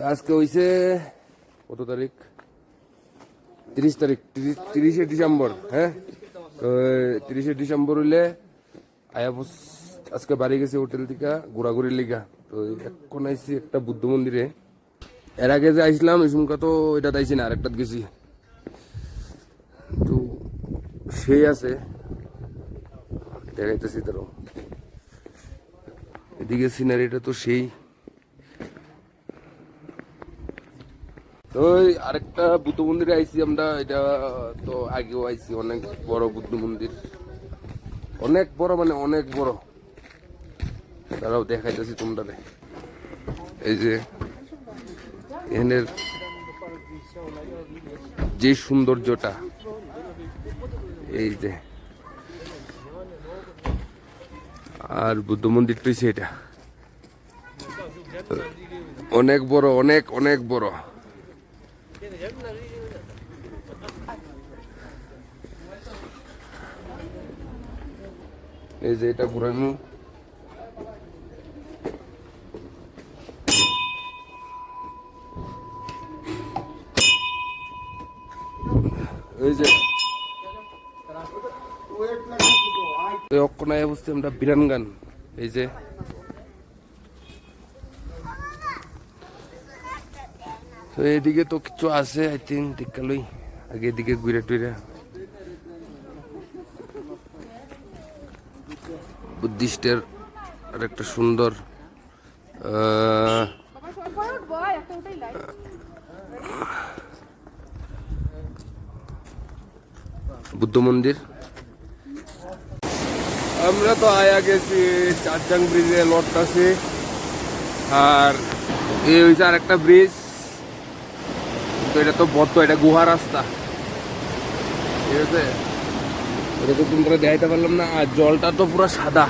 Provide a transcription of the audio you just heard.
আজকে হইছে কত তারিখ? 30 তারিখ, 30শে ডিসেম্বর। হ্যাঁ, তো 30শে ডিসেম্বর হইলে আজকে বাড়ি গেছি হোটেল থেকে ঘোরাঘুরির লিগা। তো এখন আইসি একটা বুদ্ধ মন্দিরে। এর আগে যে আইসলাম এই সময় তো এটা আইসি না, আরেকটা গেছি। তো সেই আছে দেখাইতেছি তারও, এদিকে সিনারিটা তো সেই। তো আরেকটা বুদ্ধ মন্দিরে আইসি আমরা, এটা তো আগেও আইসি। অনেক বড় বুদ্ধ মন্দির, অনেক বড়, মানে অনেক বড়। তারাও দেখাইতেছি তোমরা। এই যে এখানের যে সৌন্দর্যটা, এই যে, আর বুদ্ধ মন্দিরটা হচ্ছে এটা অনেক বড়, অনেক অনেক বড়। এই যে এটা ঘুরানো, এই যে অক্ষণায় বসছি আমরা বিরানগান। এই যে তো এদিকে তো কিছু আছে আই থিঙ্ক, টিকালই আগে এদিকে ঘুরে টুরে বুদ্ধিস্টের আর একটা সুন্দর বুদ্ধ মন্দির। আমরা তো আয়া গেছি চারজাং ব্রিজে লড়তাছি, আর এই হয়েছে আর একটা ব্রিজ। তো এটা তো বদ্ধ, এটা গুহা রাস্তা, ঠিক আছে? এটা তো তোমরা দেখাইতে পারলাম না। আর জলটা তো পুরো সাদা।